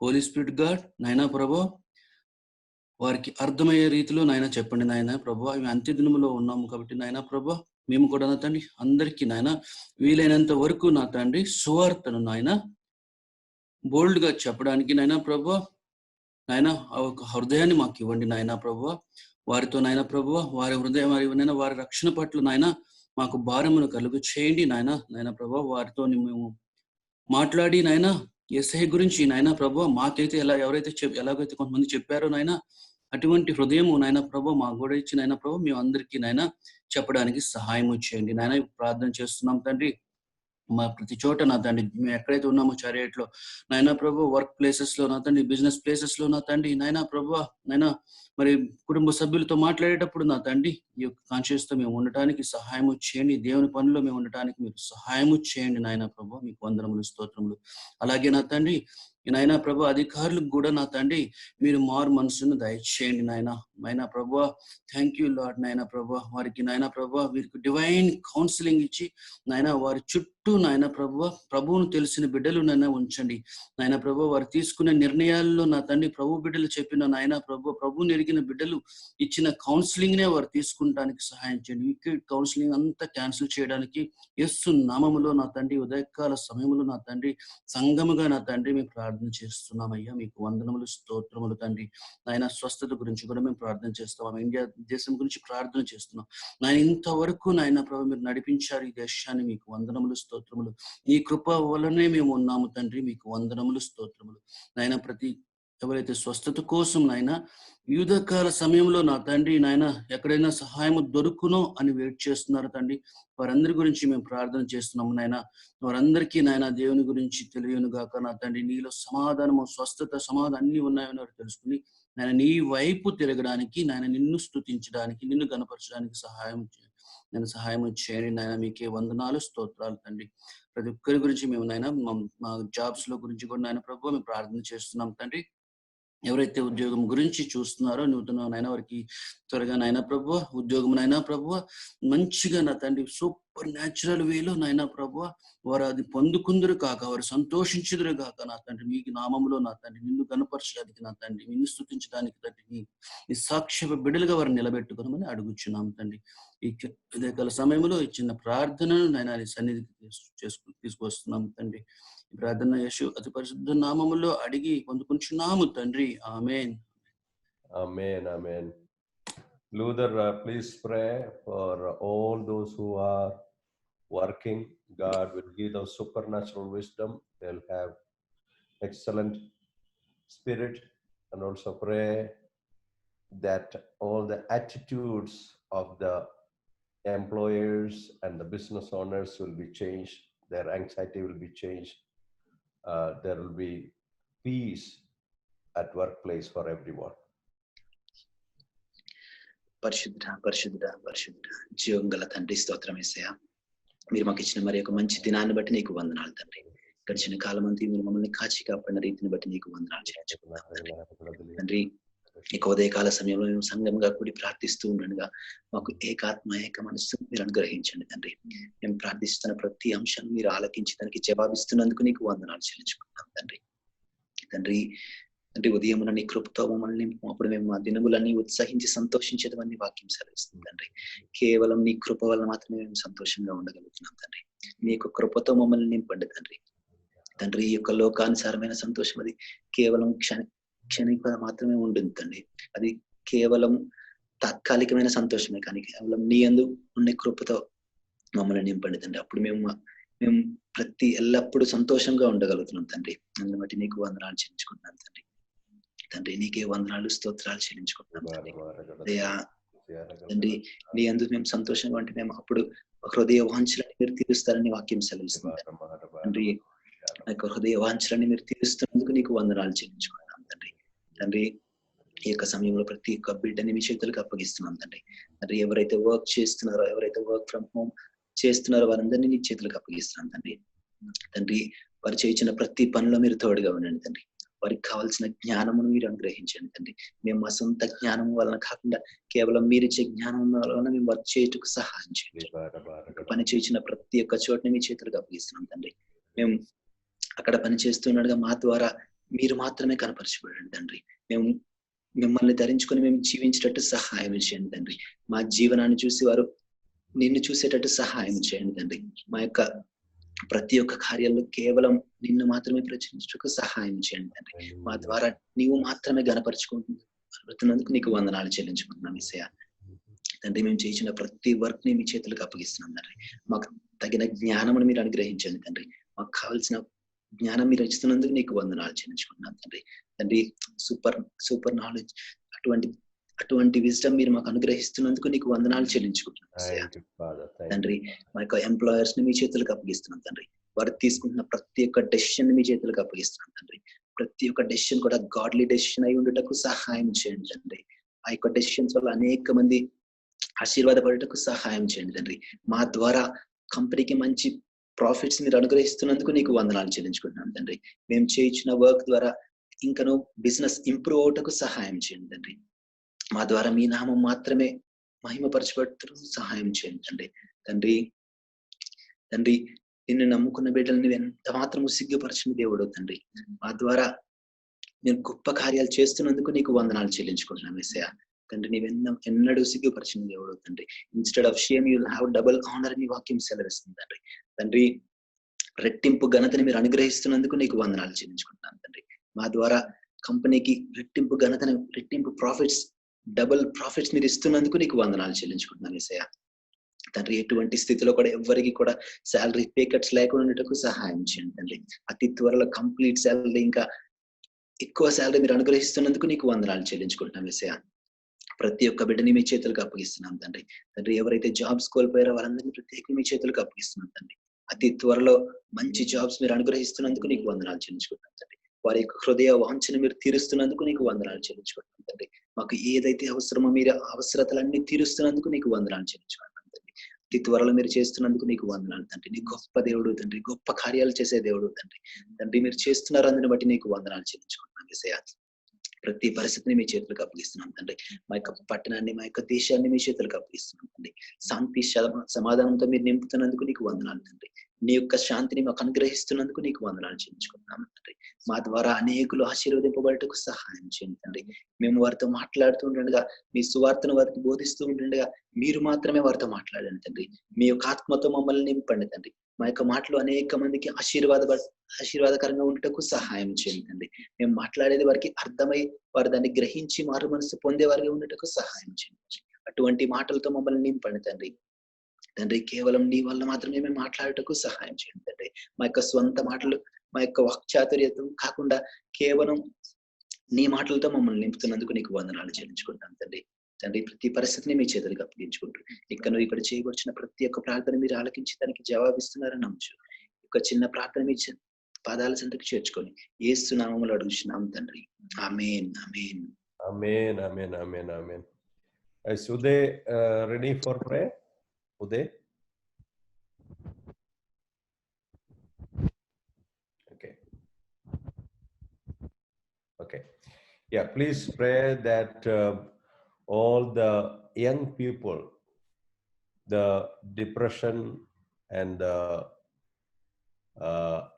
హోలీ స్పిరిట్ గాడ్ నాయన ప్రభువా వారికి అర్థమయ్యే రీతిలో నాయన చెప్పండి నాయన ప్రభువా. మేము అంత్య దినములో ఉన్నాము కాబట్టి నాయన ప్రభువా మేము కూడా నా తండ్రి అందరికీ నాయన వీలైనంత వరకు నా తండ్రి సువార్తను నాయన బోల్డ్ గా చెప్పడానికి నాయన ప్రభువా నాయన ఒక హృదయాన్ని మాకు ఇవ్వండి నాయన ప్రభువా. వారితో నాయన ప్రభువా వారి హృదయం వారి రక్షణ పట్ల నాయన మాకు భారమును కలుగు చేయండి నాయన ప్రభువా. వారితో మేము మాట్లాడి నాయన యేసయ్య గురించి నాయన ప్రభువా మాకైతే ఎలాగైతే కొంతమంది చెప్పారో నాయన అటువంటి హృదయము నాయన ప్రభు మాకు కూడా ఇచ్చి నాయన ప్రభు మేము అందరికీ నాయన చెప్పడానికి సహాయం చేయండి నాయన. ప్రార్థన చేస్తున్నాం తండ్రి. మా ప్రతి చోట నా తండ్రి మేము ఎక్కడైతే ఉన్నామో చారియట్లో నాయన ప్రభు, వర్క్ ప్లేసెస్ లో నా తండ్రి, బిజినెస్ ప్లేసెస్ లో నా తండ్రి నాయన ప్రభు నాయన మరి కుటుంబ సభ్యులతో మాట్లాడేటప్పుడు నా తండ్రి ఈ యొక్క కాన్షియస్ తో మేము ఉండటానికి సహాయము చేయండి. దేవుని పనిలో మేము ఉండటానికి మీరు సహాయము చేయండి నాయన ప్రభు. మీకు వందనములు స్తోత్రములు. అలాగే నా తండ్రి నాయన ప్రభు అధికారులకు కూడా నా తండ్రి మీరు మారు మనసును దయచేయండి నాయన ప్రభు. థ్యాంక్ యూ లార్డ్ నాయన ప్రభు. వారికి నాయన ప్రభు వీరికి డివైన్ కౌన్సిలింగ్ ఇచ్చి నాయన వారి చుట్టూ నాయన ప్రభు ప్రభువును తెలిసిన బిడ్డలు నాయన ఉంచండి నాయన ప్రభు. వారు తీసుకునే నిర్ణయాల్లో నా తండ్రి ప్రభు బిడ్డలు చెప్పిన నాయన ప్రభువుని ఎరిగిన బిడ్డలు ఇచ్చిన కౌన్సిలింగ్ నే వారు తీసుకుంటానికి సహాయం చేయండి. వికెట్ కౌన్సిలింగ్ అంతా క్యాన్సిల్ చేయడానికి యేసు నామములో నా తండ్రి ఉదయకాల సమయంలో నా తండ్రి సంఘముగా నా తండ్రి మేము ప్రార్థన చేస్తున్నామయ్యా. మీకు వందనములు, స్తోత్రములు తండ్రి. నాయన స్వస్థత గురించి కూడా మేము ప్రార్థన చేస్తాం. ఇండియా దేశం గురించి ప్రార్థన చేస్తున్నాం నాయన. ఇంతవరకు నాయన ప్రభు మీరు నడిపించారు ఈ దేశాన్ని. మీకు వందనములు, స్తోత్రములు. ఈ కృప వలనే మేము ఉన్నాము తండ్రి. మీకు వందనములు, స్తోత్రములు నాయన. ప్రతి ఎవరైతే స్వస్థత కోసం నాయన యుద్ధకాల సమయంలో నా తండ్రి నాయన ఎక్కడైనా సహాయం దొరుకునో అని వెయిట్ చేస్తున్నారు తండ్రి. వారందరి గురించి మేము ప్రార్థన చేస్తున్నాము నాయన. వారందరికీ నాయన దేవుని గురించి తెలియను గాక నా తండ్రి. నీలో సమాధానము, స్వస్థత, సమాధానం అన్ని ఉన్నాయని వారు తెలుసుకుని నాయన నీ వైపు తిరగడానికి, నాయన నిన్ను స్తుతించడానికి, నిన్ను గణపరచడానికి నేను సహాయం చేయండి నాయన. మీకే వందనాలు, స్తోత్రాలు తండ్రి. ప్రతి ఒక్కరి గురించి మేము నాయన మా జాబ్స్ లో గురించి కూడా నాయన ప్రభు మేము ప్రార్థన చేస్తున్నాం తండ్రి. ఎవరైతే ఉద్యోగం గురించి చూస్తున్నారో నూతన నాయన వారికి త్వరగా నాయన ప్రభు ఉద్యోగం నాయన ప్రభు మంచిగా నా తండ్రి సూపర్ న్యాచురల్ వేలో నాయన ప్రభు వారు అది పొందుకుందరు కాక, వారు సంతోషించుదురు కాక నా తండ్రి. మీకు నామంలో నా తండ్రి నిన్ను గణపరచడానికి నా తండ్రి, నిన్ను స్తుతించడానికి తండ్రి నీ సాక్ష్య బిడ్డలుగా వారు నిలబెట్టుకోమని అడుగుచున్నాం తండ్రి. ఈ ఉదయకాల సమయంలో ఈ చిన్న ప్రార్థనను నాయన నీ సన్నిధికి తీసుకొస్తున్నాం తండ్రి. ఈ ప్రార్థన యేసు అతి పరిశుద్ధ నామములో అడిగి పొందుకుంటున్నాము తండ్రి. ఆమేన్. Amen, amen. Luther, please pray for all those who are working. God will give them supernatural wisdom. They'll have excellent spirit. And also pray that all the attitudes of the employers and the business owners will be changed. Their anxiety will be changed. There will be peace at workplace for everyone. పరిశుద్ధ పరిశుద్ధ పరిశుద్ధ జీవం గల తండ్రి, స్తోత్రం యేసయ్య. మీరు మాకు ఇచ్చిన మరి ఒక మంచి దినాన్ని బట్టి నీకు వందనాలు తండ్రి. గడిచిన కాలం అంతా మీరు మమ్మల్ని కాచి కాపాడిన రీతిని బట్టి నీకు వందనాలు చేయించుకున్నాం తండ్రి. ఇక ఉదయకాల సమయంలో మేము సంఘంగా కూడి ప్రార్థిస్తూ ఉండగా మాకు ఏకాత్మ, ఏక మనస్సు మీరు అనుగ్రహించండి తండ్రి. మేము ప్రార్థిస్తున్న ప్రతి అంశాన్ని మీరు ఆలకించి దానికి జవాబిస్తున్నందుకు నీకు వందనాలు చెల్లించుకున్నాం తండ్రి. తండ్రి తండ్రి ఉదయం నీ కృపతో మమ్మల్ని అప్పుడు మేము ఆ దినములన్నీ ఉత్సహించి సంతోషించేదవన్నీ వాక్యం సెలవిస్తుంది తండ్రి. కేవలం నీ కృప వల్ల మాత్రమే మేము సంతోషంగా ఉండగలుగుతున్నాం తండ్రి. మీ యొక్క కృపతో మమ్మల్ని నింపండి తండ్రి. తండ్రి ఈ యొక్క లోకానుసారమైన సంతోషం అది కేవలం క్షణిక మాత్రమే ఉంటుంది తండ్రి. అది కేవలం తాత్కాలికమైన సంతోషమే, కానీ కేవలం నీ యందు ఉండే కృపతో మమ్మల్ని నింపండి తండ్రి. అప్పుడు మేము ఎల్లప్పుడూ సంతోషంగా ఉండగలుగుతున్నాం తండ్రి. అందుని బట్టి నీకు వందనాలు చెల్లించుకుంటున్నాను తండ్రి. తండ్రి నీకే వందనాలు, స్తోత్రాలు చెల్లించుకుంటున్నాం తండ్రి. తండ్రి నీ యందు మేము సంతోషంగా ఉంటే మేము అప్పుడు హృదయ వాంఛలని మీరు తీరుస్తారని వాక్యం సెలవిస్తుంది తండ్రి. ఆ యొక్క హృదయ వాంఛలని మీరు తీరుస్తున్నందుకు నీకు వందనాలు చెల్లించుకుంటున్నాం తండ్రి. తండ్రి ఈ యొక్క సమయంలో ప్రతి ఒక్క బిడ్డని మీ చేతులకు అప్పగిస్తున్నాం తండ్రి. తండ్రి ఎవరైతే వర్క్ చేస్తున్నారో, ఎవరైతే వర్క్ ఫ్రమ్ హోమ్ చేస్తున్నారో వారందరినీ నీ చేతులకు అప్పగిస్తున్నాం తండ్రి. తండ్రి వారు చేయించిన ప్రతి పనిలో మీరు తోడుగా ఉండండి తండ్రి. వారికి కావాల్సిన జ్ఞానమును మీరు అనుగ్రహించండి తండ్రి. మేము మా సొంత జ్ఞానం వలన కాకుండా కేవలం మీరిచ్చే జ్ఞానం వలన మేము వర్క్ చేయుటకు సహాయం చేయండి. పని చేయించిన ప్రతి ఒక్క చోటుని మీ చేతులకు అప్పగిస్తున్నాం తండ్రి. మేము అక్కడ పని చేస్తున్నట్టుగా మా ద్వారా మీరు మాత్రమే కనపరచబడండి తండ్రి. మేము మిమ్మల్ని ధరించుకొని మేము జీవించేటట్టు సహాయం చేయండి తండ్రి. మా జీవనాన్ని చూసి వారు నిన్ను చూసేటట్టు సహాయం చేయండి తండ్రి. మా యొక్క ప్రతి ఒక్క కార్యాల్లో కేవలం నిన్ను మాత్రమే ప్రచురించుటకు సహాయం చేయండి తండ్రి. మా ద్వారా నీవు మాత్రమే గణపరుచుకుంటున్నందుకు నీకు వందనాలు చెల్లించుకుంటున్నాం యేసయ్య. తండ్రి మేము చేసిన ప్రతి వర్క్ ని మీ చేతులకు అప్పగిస్తున్నాం తండ్రి. మాకు తగిన జ్ఞానమును మీరు అనుగ్రహించండి తండ్రి. మాకు కావాల్సిన జ్ఞానం మీరు ఇస్తున్నందుకు నీకు వందనాలు చెల్లించుకుంటున్నాం తండ్రి. తండ్రి సూపర్ నాలెడ్జ్ అటువంటి విజ్డమ్ మీరు మాకు అనుగ్రహిస్తున్నందుకు నీకు వందనాలు చెల్లించుకుంటున్నాం తండ్రి. మా యొక్క ఎంప్లాయర్స్ ని మీ చేతులకు అప్పగిస్తున్నాం తండ్రి. వారు తీసుకుంటున్న ప్రతి ఒక్క డెసిషన్ ని మీ చేతులకు అప్పగిస్తున్నాం తండ్రి. ప్రతి ఒక్క డెసిషన్ కూడా గాడ్లీ డెసిషన్ అయి ఉండటకు సహాయం చేయండి తండ్రి. ఆ యొక్క డెసిషన్స్ వల్ల అనేక మంది ఆశీర్వాదపడటకు సహాయం చేయండి తండ్రి. మా ద్వారా కంపెనీకి మంచి ప్రాఫిట్స్ మీరు అనుగ్రహిస్తున్నందుకు నీకు వందనాలు చెల్లించుకుంటున్నాం తండ్రి. మేము చేయించిన వర్క్ ద్వారా ఇంకనూ బిజినెస్ ఇంప్రూవ్ అవటకు సహాయం చేయండి తండ్రి. మా ద్వారా మీ నామం మాత్రమే మహిమపరచబడుతూ సహాయం చేయండి తండ్రి. తండ్రి తండ్రి నిన్ను నమ్ముకున్న బిడ్డలు నువ్వు ఎంత మాత్రము సిగ్గుపరచని దేవుడు తండ్రి. మా ద్వారా నేను గొప్ప కార్యాలు చేస్తున్నందుకు నీకు వందనాలు చెల్లించుకుంటున్నాం యేసయ్య. తండ్రి ఎన్నడూ సిగ్గుపరచని దేవుడు తండ్రి. Instead of shame you will have double honour అని వాక్యం సెలవిస్తుంది తండ్రి. తండ్రి రెట్టింపు ఘనతని మీరు అనుగ్రహిస్తున్నందుకు నీకు వందనాలు చెల్లించుకుంటున్నాను తండ్రి. మా ద్వారా కంపెనీకి రెట్టింపు ఘనతను, రెట్టింపు ప్రాఫిట్స్, డబుల్ ప్రాఫిట్స్ మీరు ఇస్తున్నందుకు నీకు వందనాలు చెల్లించుకుంటున్నాను యేసయ్య. తండ్రి, ఎటువంటి స్థితిలో కూడా ఎవ్వరికి కూడా శాలరీ పే కట్స్ లేకుండా ఉండేటకు సహాయం చేయండి తండ్రి. అతి త్వరలో కంప్లీట్ శాలరీ, ఇంకా ఎక్కువ శాలరీ మీరు అనుగ్రహిస్తున్నందుకు నీకు వందనాలు చెల్లించుకుంటున్నాం యేసయ్య. ప్రతి ఒక్క బిడ్డని మీ చేతులకు అప్పగిస్తున్నాం తండ్రి. తండ్రి, ఎవరైతే జాబ్స్ కోల్పోయారో వారందరినీ ప్రత్యేకంగా మీ చేతులకు అప్పగిస్తున్నాం తండ్రి. అతి త్వరలో మంచి జాబ్స్ మీరు అనుగ్రహిస్తున్నందుకు నీకు వందనాలు చెల్లించుకుంటున్నాం తండ్రి. వారి యొక్క హృదయ వాంఛను మీరు తీరుస్తున్నందుకు నీకు వందనాలు చెల్లించుకుంటున్నాం తండ్రి. మాకు ఏదైతే అవసరమో మీరు అవసరతలన్నీ తీరుస్తున్నందుకు నీకు వందనాలు చెల్లించుకుంటున్నాం తండ్రి. అతి త్వరలో మీరు చేస్తున్నందుకు నీకు వందనాలు తండ్రి. నీ గొప్ప దేవుడు తండ్రి, గొప్ప కార్యాలు చేసే దేవుడు తండ్రి. తండ్రి, మీరు చేస్తున్నారు అందుని బట్టి నీకు వందనాలు చెల్లించుకుంటున్నాం యేసయ్య. ప్రతి పరిస్థితిని మీ చేతులకు అప్పగిస్తున్నాం తండ్రి. మా యొక్క పట్టణాన్ని, మా యొక్క దేశాన్ని మీ చేతులకు అప్పగిస్తున్నాం తండ్రి. శాంతి సమాధానంతో మీరు నింపుతున్నందుకు నీకు వందనాలు తండ్రి. నీ యొక్క శాంతిని మాకు అనుగ్రహిస్తున్నందుకు నీకు వందనాలు చెల్లించుకుంటున్నాం తండ్రి. మా ద్వారా అనేకులు ఆశీర్వదింపబడటకు సహాయం చేయండి తండ్రి. మేము వారితో మాట్లాడుతూ ఉండగా, మీ సువార్తను వారికి బోధిస్తూ ఉండగా మీరు మాత్రమే వారితో మాట్లాడండి తండ్రి. మీ యొక్క ఆత్మతో మమ్మల్ని నింపండి తండ్రి. మా యొక్క మాటలు అనేక మందికి ఆశీర్వాదకరంగా ఉండటకు సహాయం చేయండి తండ్రి. మేము మాట్లాడేది వారికి అర్థమై వారు దాన్ని గ్రహించి మారు మనసు పొందే వారిగా ఉండటకు సహాయం చేయండి. అటువంటి మాటలతో మమ్మల్ని నింపండి తండ్రి. తండ్రి, కేవలం నీ వల్ల మాత్రమే మేము మాట్లాడటకు సహాయం చేయండి తండ్రి. మా యొక్క స్వంత మాటలు, మా యొక్క వాక్చాతుర్యతం కాకుండా కేవలం నీ మాటలతో మమ్మల్ని నింపుతున్నందుకు నీకు వందనాలు చెల్లించుకుంటాం తండ్రి. తండ్రి, ప్రతి పరిస్థితిని మీ చేతులకు అప్పగించుకుంటూ ఇక్కడ చేయవచ్చిన ప్రతి ఒక్క ప్రార్థన మీరు ఆలకించి దానికి జవాబిస్తున్నారని నమ్ముచు ఒక చిన్న ప్రార్థన మీ పాదాల చెంతకు చేర్చుకొని యేసు నామములో అడుగుచున్నాం తండ్రి. ఆమేన్, ఆమేన్. Amen, amen, amen, amen. Is Uday ready for prayer? Uday? Okay. Okay. Yeah, please pray that all the young people, the depression and the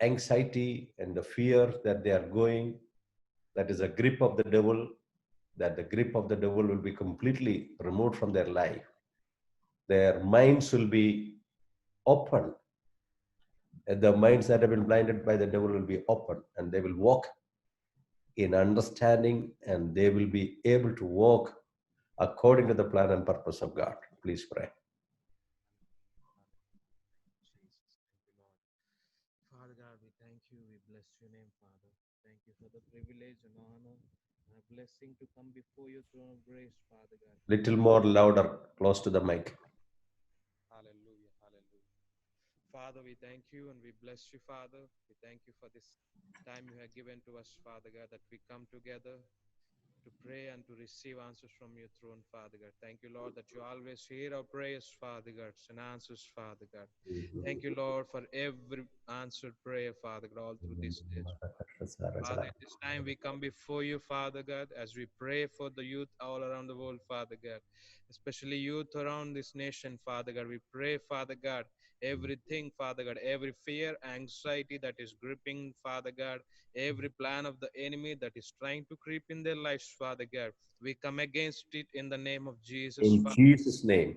anxiety and the fear that they are going, that is a grip of the devil, that the grip of the devil will be completely removed from their life. Their minds will be open. The minds that have been blinded by the devil will be open, and they will walk in understanding, and they will be able to walk according to the plan and purpose of God. Please pray. Father God, we thank you. We bless your name, Father. Thank you for the privilege and honor and a blessing to come before your throne of grace, Father God. Little more louder, close to the mic. Hallelujah, hallelujah. Father, we thank you and we bless you, Father. We thank you for this time you have given to us, Father God, that we come together to pray and to receive answers from your throne, Father God. Thank you, Lord, that you always hear our prayers, Father God, and answers, Father God. Thank you, Lord, for every answered prayer, Father God, all through these days. Father, at this time we come before you, Father God, as we pray for the youth all around the world, Father God, especially youth around this nation, Father God. We pray, Father God, everything, Father God, every fear, anxiety that is gripping, Father God, every plan of the enemy that is trying to creep in their lives, Father God, we come against it in the name of Jesus, In Father. Jesus' name.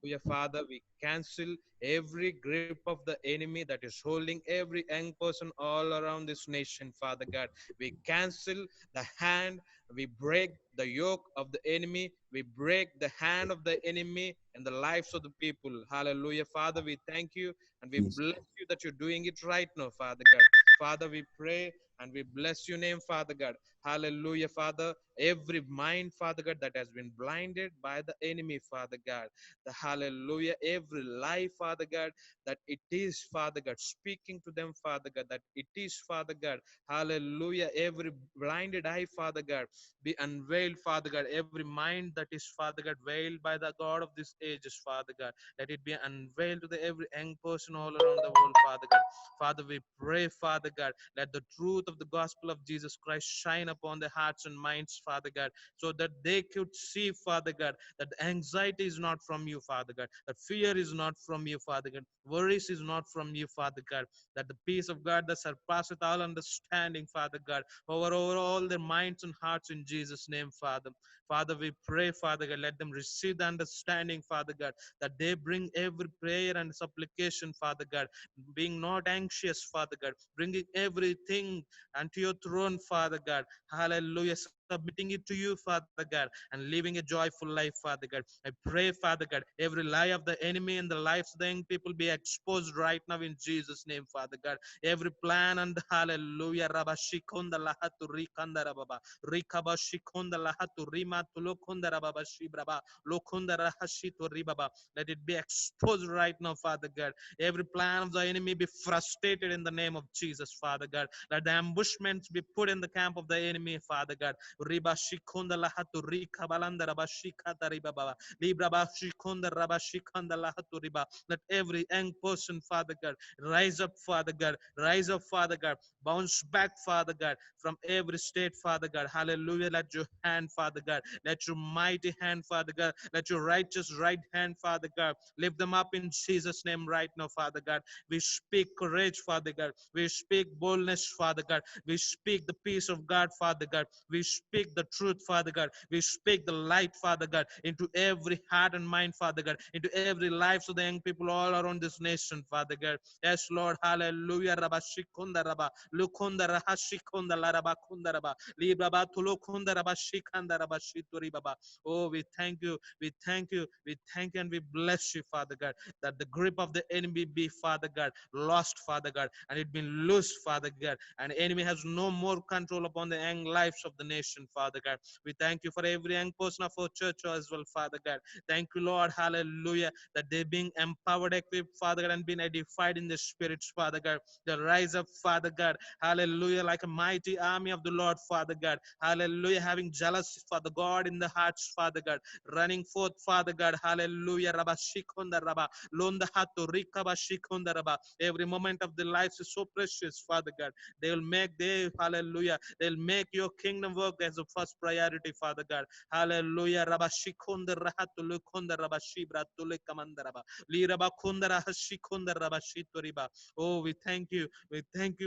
Hallelujah, Father, we cancel every grip of the enemy that is holding every young person all around this nation, Father God. We cancel the hand, we break the yoke of the enemy, we break the hand of the enemy in the lives of the people. Hallelujah, Father, we thank you and we Yes. bless you that you're doing it right now, Father God. Father, we pray and we bless your name, Father God. Hallelujah, Father. Every mind, Father God, that has been blinded by the enemy, Father God. The hallelujah, every lie, Father God, that it is, Father God, speaking to them, Father God, that it is, Father God, hallelujah, every blinded eye, Father God, be unveiled, Father God, every mind that is, Father God, veiled by the God of this ages, Father God, let it be unveiled to the every young person all around the world, Father God. Father, we pray, Father God, let the truth of the gospel of Jesus Christ shine upon their hearts and minds, Father God, so that they could see, Father God, that anxiety is not from you, Father God, that fear is not from you, Father God, worries is not from you, Father God, that the peace of God that surpasseth all understanding, Father God, over all their minds and hearts in Jesus' name, Father. Father, we pray, Father God, let them receive the understanding, Father God, that they bring every prayer and supplication, Father God, being not anxious anxious, Father God, bringing everything unto your throne, Father God. Hallelujah. Submitting it to you, Father God, and living a joyful life, Father God. I pray, Father God, every lie of the enemy in the lives of the young people be exposed right now in Jesus' name, Father God. Every plan and hallelujah. Rabashikonda lahatu rikanda rababa. Rikabashikonda lahatu rima tulokonda rababa shibraba. Lokonda rahashito ribaba. Let it be exposed right now, Father God. Every plan of the enemy be frustrated in the name of Jesus, Father God. Let the ambushments be put in the camp of the enemy, Father God. Riba shikonda lahatu rika balanda rabashikata riba baba. Libra bashikonda rabashikanda lahatu riba. Let every young person, Father God, rise up, Father God. Rise up, Father God. Bounce back, Father God, from every state, Father God. Hallelujah. Let your hand, Father God. Let your mighty hand, Father God. Let your righteous right hand, Father God. Lift them up in Jesus' name right now, Father God. We speak courage, Father God. We speak boldness, Father God. We speak the peace of God, Father God. We speak the truth, Father God. We speak the light, Father God, into every heart and mind, Father God, into every life of the young people all around this nation, Father God. Yes, Lord, hallelujah. Rabashikunda raba, lukunda rahashikunda larabakunda raba, libraba tulukunda rabashikanda rabashituri baba. Oh, we thank you, we thank you, we thank you, and we bless you, Father God, that the grip of the enemy be, Father God, lost, Father God, and it been loosed, Father God, and the enemy has no more control upon the young lives of the nation, Father God. We thank you for every young person of our church as well, Father God. Thank you, Lord, hallelujah, that they're being empowered, equipped, Father God, and being edified in the spirits, Father God. They'll rise up, Father God, hallelujah, like a mighty army of the Lord, Father God, hallelujah, having jealousy for the God in the hearts, Father God, running forth, Father God, hallelujah, Rabba Shikonda Rabba, Londa Hatu, Rikaba Shikonda Rabba. Every moment of their lives is so precious, Father God. They will make their, hallelujah, they'll make your kingdom work as a first priority, Father God. Hallelujah, Rabba Shikonda Rahatu, Lukonda Rabba Shibra, Tulikamanda Rabba, Li Rabba Konda Rahashikonda Rabba Shitoriba. Oh, we thank you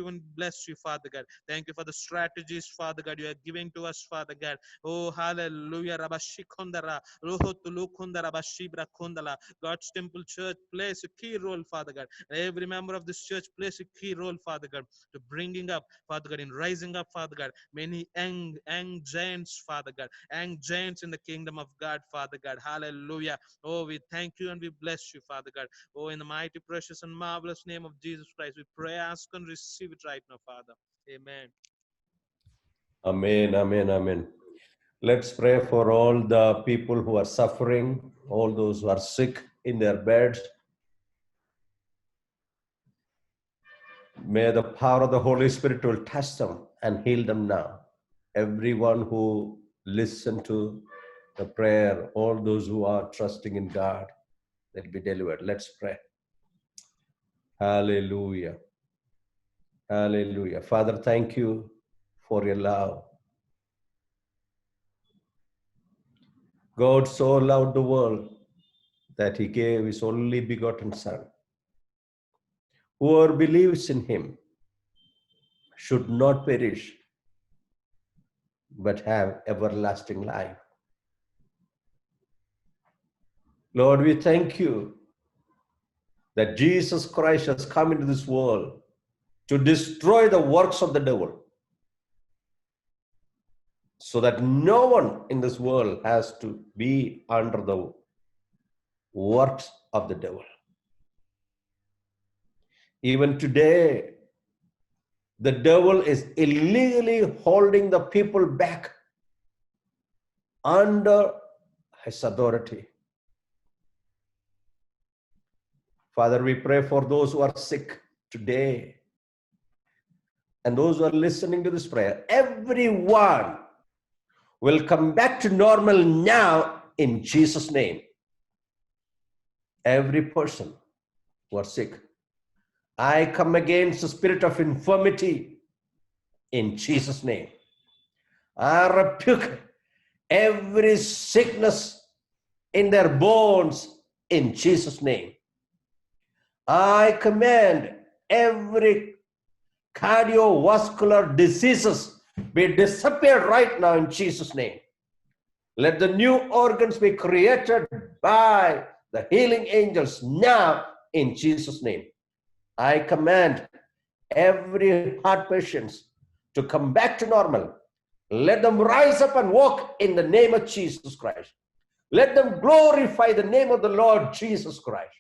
and bless you, Father God. Thank you for the strategies, Father God, you are giving to us, Father God. Oh, hallelujah, Rabba Shikondara, Ruhotulukunda Rabba Shibra Kondala. God's Temple Church plays a key role, Father God. Every member of this church plays a key role, Father God, to bringing up, Father God, in rising up, Father God, many young giants, Father God, young giants in the kingdom of God, Father God. Hallelujah. Oh, we thank you and we bless you, Father God. Oh, in the mighty, precious, and marvelous name of Jesus Christ, we pray, ask, and receive it right now, Father. Amen. Amen, amen, amen. Let's pray for all the people who are suffering, all those who are sick in their beds. May the power of the Holy Spirit will touch them and heal them now. Everyone who listened to the prayer, all those who are trusting in God, they'll be delivered. Let's pray. Hallelujah. Hallelujah. Father, thank you for your love. God so loved the world that he gave his only begotten Son. Whoever believes in him should not perish, but have everlasting life. Lord, we thank you that Jesus Christ has come into this world to destroy the works of the devil, so that no one in this world has to be under the works of the devil. Even today, the devil is illegally holding the people back under his authority. Father, we pray for those who are sick today and those who are listening to this prayer. Everyone will come back to normal now in Jesus' name. Every person who are sick, I come against the spirit of infirmity in Jesus' name. I rebuke every sickness in their bones in Jesus' name. I command every cardiovascular diseases be disappeared right now in Jesus' name. Let the new organs be created by the healing angels now in Jesus' name. I command every heart patients to come back to normal. Let them rise up and walk in the name of Jesus Christ. Let them glorify the name of the Lord Jesus Christ.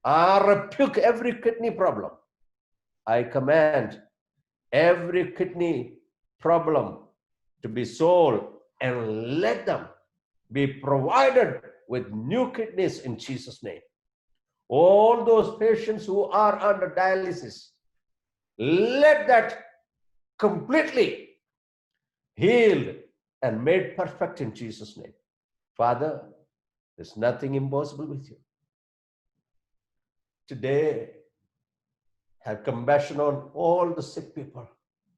I rebuke every kidney problem. I command every kidney problem to be solved, and let them be provided with new kidneys in Jesus' name. All those patients who are under dialysis, let that completely healed and made perfect in Jesus' name. Father, there's nothing impossible with you. Today, have compassion on all the sick people,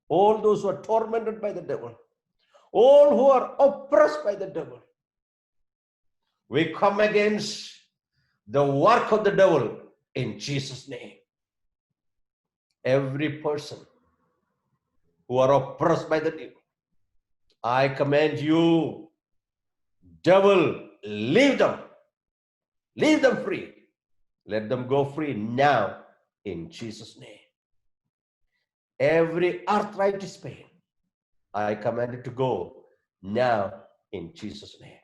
all those who are tormented by the devil, all who are oppressed by the devil. We come against the work of the devil in Jesus' name. Every person who are oppressed by the devil, I command you, devil, leave them free. Let them go free now in Jesus' name. Every arthritis pain, I command it to go now in Jesus' name.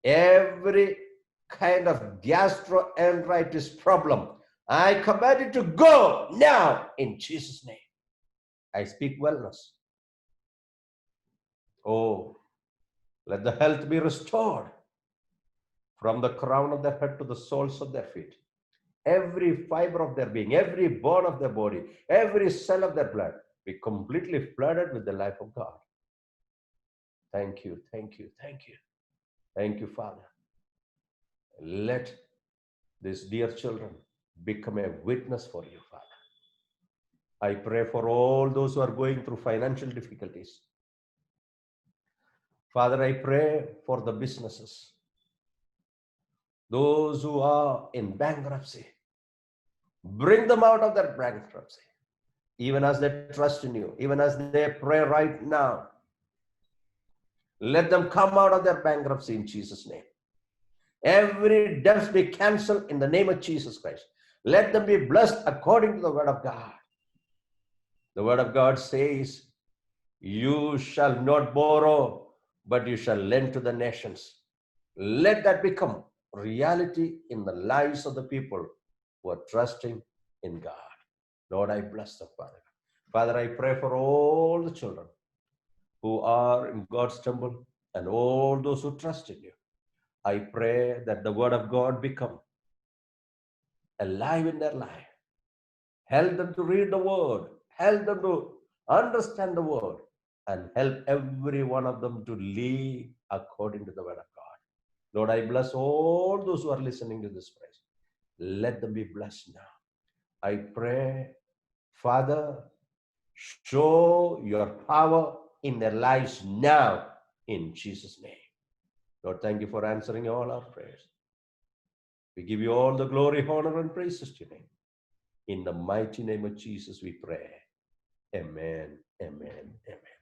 Every kind of gastroenteritis problem, I command it to go now in Jesus' name. I speak wellness. Oh, let the health be restored from the crown of their head to the soles of their feet. Every fiber of their being, every bone of their body, every cell of their blood be completely flooded with the life of God. Thank you, thank you, thank you. Thank you, Father. Let these dear children become a witness for you, Father. I pray for all those who are going through financial difficulties. Father, I pray for the businesses, those who are in bankruptcy. Bring them out of their bankruptcy, even as they trust in you, even as they pray right now. Let them come out of their bankruptcy in Jesus' name. Every debt be canceled in the name of Jesus Christ. Let them be blessed according to the word of God. The word of God says, you shall not borrow, but you shall lend to the nations. Let that become reality in the lives of the people who are trusting in God. Lord, I bless them, Father. Father, I pray for all the children who are in God's temple and all those who trust in you. I pray that the word of God become alive in their life. Help them to read the word. Help them to understand the word. And help every one of them to live according to the word of God. Lord, I bless all those who are listening to this praise. Let them be blessed now. I pray, Father, show your power in their lives now in Jesus' name. Lord, thank you for answering all our prayers. We give you all the glory, honor, and praises to your name. In the mighty name of Jesus, we pray. Amen, amen, amen.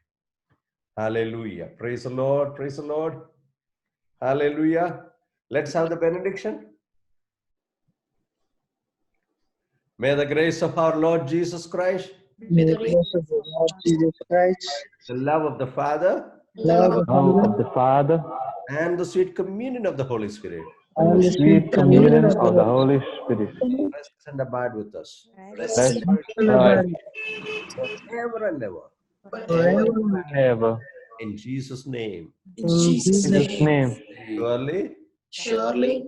Hallelujah. Praise the Lord, praise the Lord. Hallelujah. Let's have the benediction. May the grace of our Lord Jesus Christ, May the grace of the Lord Jesus Christ, the love of the Father, love of Love of the Father, and the sweet communion of the Holy Spirit and the sweet communion of the Holy Spirit rest and abide with us rest and abide abide forever and ever. forever. and ever. In Jesus' name, In In Jesus' In Jesus' His name. name, surely Surely,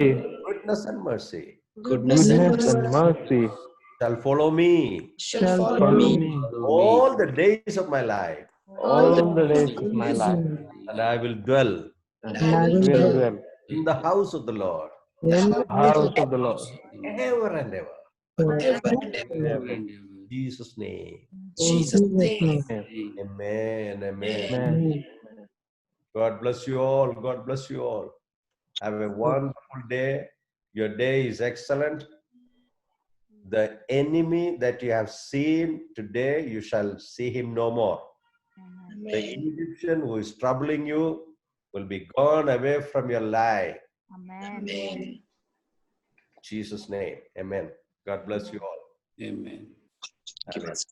goodness and mercy goodness and goodness and mercy mercy shall follow me shall follow follow me me all the days of my life, all the all the days of my days, life, and I will dwell and and I will will dwell dwell in the house of the Lord in in the the house of the Lord ever and ever. forever and and ever. ever. In Jesus' name, Jesus' name. Amen. amen, amen. Amen. God bless you all. God bless you all. Have a wonderful day. Your day is excellent. The enemy that you have seen today, you shall see him no more. The Amen. Egyptian who is troubling you will be gone away from your life. Amen. In Jesus' name, amen. God bless you all. Amen. Give us